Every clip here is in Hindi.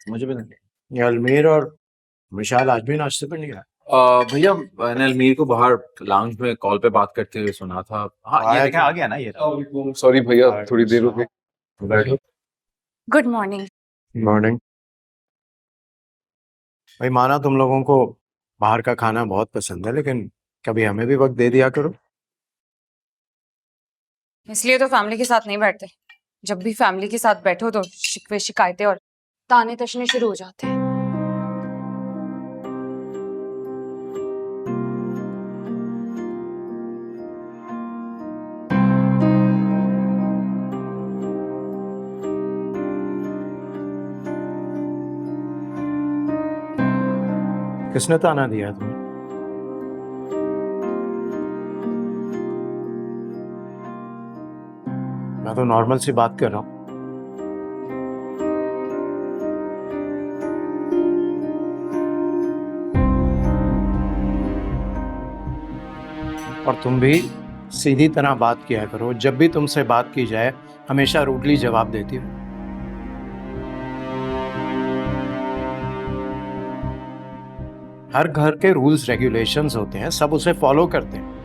मुझे भी नहीं। ये अजमेर और विशाल आज भी नाश्ते पर नहीं आया। भैया मैंने अलमीर को बाहर लाउंज में कॉल पे बात करते हुए सुना था। हाँ ये आया देखें क्या? आ गया ना ये। सॉरी भैया, थोड़ी देर हो गई। बैठो। Good morning. मॉर्निंग। भाई माना तुम लोगों को बाहर का खाना बहुत पसंद है, लेकिन कभी हमें भी वक्त दे दिया करो। इसलिए तो फैमिली के साथ नहीं बैठते। जब भी फैमिली के साथ बैठो तो शिकवे शिकायतें और ताने तशने शुरू हो जाते हैं। किसने ताना दिया तुम्हें? मैं तो नॉर्मल सी बात कर रहा हूँ। और तुम भी सीधी तरह बात किया करो। जब भी तुमसे बात की जाए हमेशा रूडली जवाब देती हो। हर घर के रूल्स रेगुलेशंस होते हैं, सब उसे फॉलो करते हैं।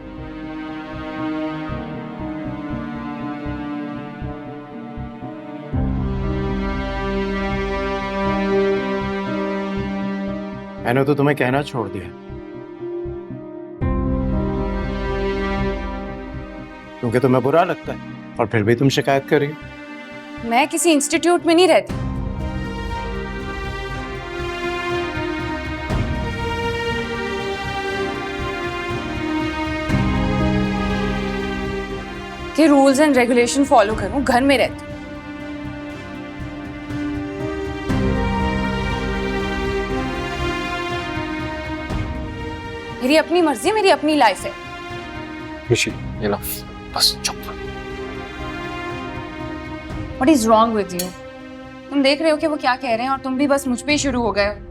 मैंने तो तुम्हें कहना छोड़ दिया क्योंकि तुम्हें बुरा लगता है, और फिर भी तुम शिकायत कर रही हो। मैं किसी इंस्टीट्यूट में नहीं रहती। कि रूल्स एंड रेगुलेशन फॉलो करूं, घर में रहती हूं। मेरी अपनी मर्जी है, मेरी अपनी लाइफ है। खुशी, ये लो, बस चुप। What is wrong with you? तुम देख रहे हो कि वो क्या कह रहे हैं और तुम भी बस मुझ पे ही शुरू हो गए हो।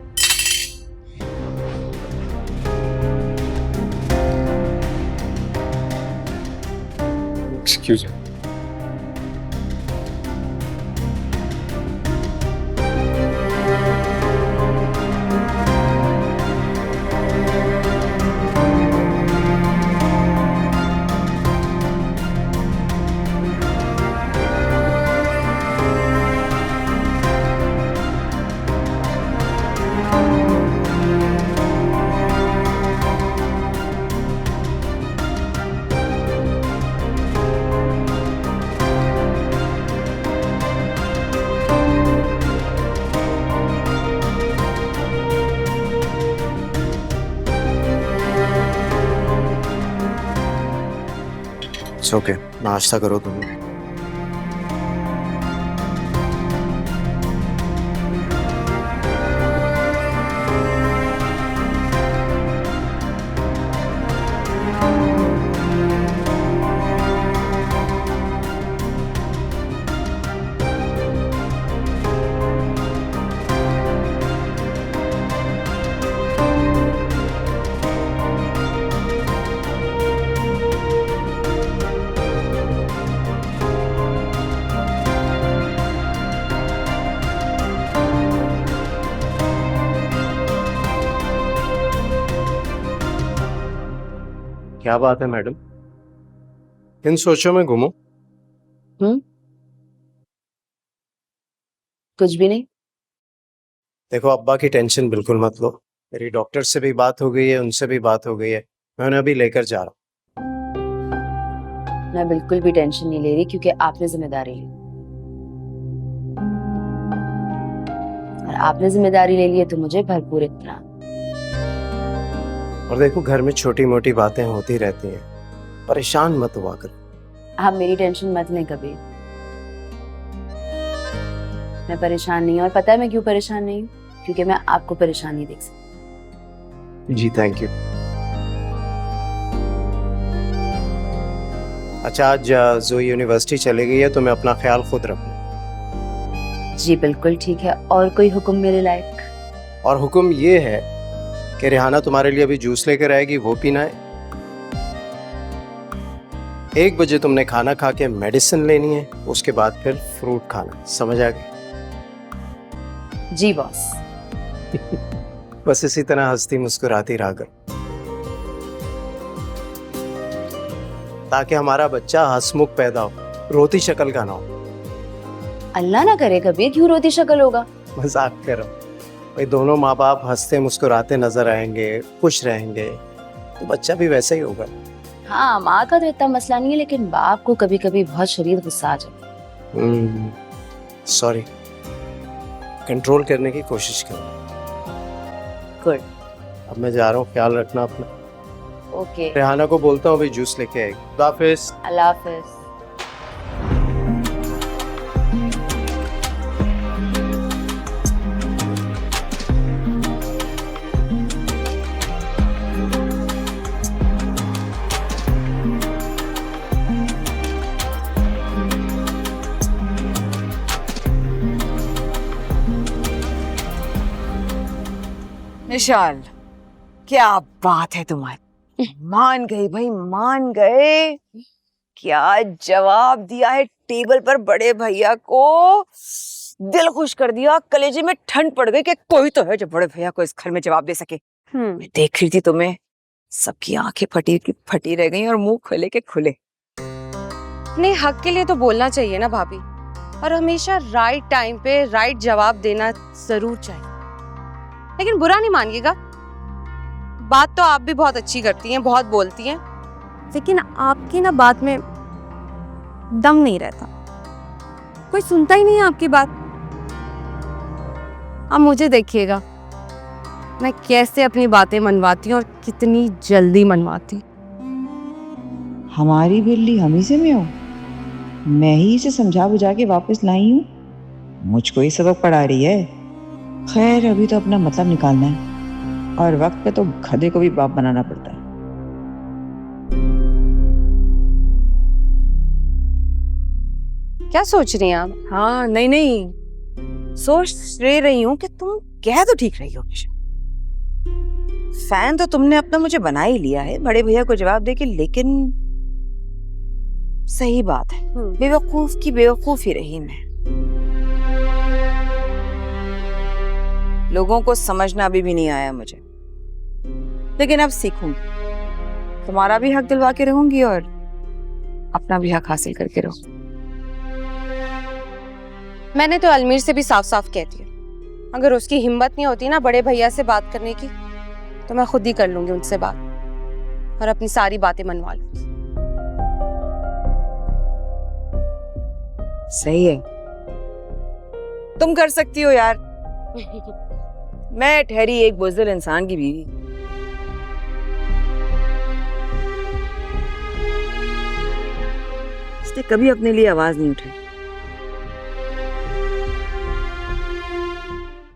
Excuse me. इट्स ओके, नाश्ता करो तुम। क्या बात है मैडम, इन सोचों में घूमो। कुछ भी नहीं। देखो अब्बा की टेंशन बिल्कुल मत लो। मेरी डॉक्टर से भी बात हो गई है, उनसे भी बात हो गई है। मैं उन्हें अभी लेकर जा रहा हूँ। मैं बिल्कुल भी टेंशन नहीं ले रही क्योंकि आपने जिम्मेदारी ली, और आपने जिम्मेदारी ले ली है तो मुझे भरपूर इत्मीनान। और देखो घर में छोटी मोटी बातें होती रहती हैं, परेशान मत हुआ करो। आप मेरी टेंशन मत लें कभी। मैं परेशान नहीं हूँ, और पता है मैं क्यों परेशान नहीं हूँ? क्योंकि मैं आपको परेशान नहीं देख सकती। जी थैंक यू। अच्छा आज जोई यूनिवर्सिटी चली गई है तो मैं अपना ख्याल खुद रखूँ। जी बिल्कुल ठीक है। और कोई हुक्म मेरे लायक? और हुक्म ये है कि रिहाना तुम्हारे लिए अभी जूस लेकर आएगी, वो पीना है। 1 बजे तुमने खाना खा के मेडिसिन लेनी है, उसके बाद फिर फ्रूट खाना। समझ आ गई? जी बॉस। बस इसी तरह हंसती मुस्कुराती रहा कर, ताकि हमारा बच्चा हंसमुख पैदा हो, रोती शक्ल का ना हो। अल्लाह ना करे कभी क्यों रोती शक्ल होगा। मजाक कर रहा हूं भाई, दोनों माँ बाप हंसते मुस्कुराते नजर आएंगे, खुश रहेंगे, तो बच्चा भी वैसा ही होगा। हाँ माँ का तो इतना मसला नहीं है, लेकिन बाप को कभी कभी बहुत शरीर गुस्सा आ जाता है। सॉरी, कंट्रोल करने की कोशिश करो। गुड। अब मैं जा रहा हूँ, ख्याल रखना अपना। ओके। रेहाना को बोलता हूँ अभी जूस लेके आएगी। खुदा हाफिज। अल्लाह हाफिज। निशाल, क्या बात है तुम्हारी, मान गए भाई, मान गए। क्या जवाब दिया है टेबल पर बड़े भैया को, दिल खुश कर दिया, कलेजे में ठंड पड़ गई कि कोई तो है जो बड़े भैया को इस घर में जवाब दे सके। मैं देख रही थी तुम्हें, सबकी आंखें फटी की फटी रह गई और मुंह खुले के खुले। अपने हक के लिए तो बोलना चाहिए ना भाभी, और हमेशा राइट टाइम पे राइट जवाब देना जरूर चाहिए। लेकिन बुरा नहीं मानिएगा, बात तो आप भी बहुत अच्छी करती हैं, बहुत बोलती हैं, लेकिन आपकी ना बात में दम नहीं रहता, कोई सुनता ही नहीं है आपकी बात। अब मुझे देखिएगा मैं कैसे अपनी बातें मनवाती हूँ और कितनी जल्दी मनवाती। हमारी बिल्ली हम ही से में हो, मैं ही इसे समझा बुझा के वापस लाई हूँ, मुझको ही सबक पढ़ा रही है। खैर अभी तो अपना मतलब निकालना है, और वक्त पे तो गधे को भी बाप बनाना पड़ता है। क्या सोच रही हैं आप? हाँ नहीं नहीं, सोच रही हूँ कि तुम कह तो ठीक रही हो हमेशा। फैन तो तुमने अपना मुझे बना ही लिया है बड़े भैया को जवाब देके, लेकिन सही बात है, बेवकूफ की बेवकूफ ही रही मैं। लोगों को समझना अभी भी नहीं आया मुझे, लेकिन अब सीखूंगी। तुम्हारा भी हक दिलवा के रहूंगी और अपना भी हक हासिल करके रहूंगी। मैंने तो अलमीर से भी साफ साफ कह दिया, अगर उसकी हिम्मत नहीं होती ना बड़े भैया से बात करने की, तो मैं खुद ही कर लूंगी उनसे बात और अपनी सारी बातें मनवा लूंगी। सही है, तुम कर सकती हो यार। मैं ठहरी एक बुज़दिल इंसान की बीवी। इसने कभी अपने लिए आवाज नहीं उठाई,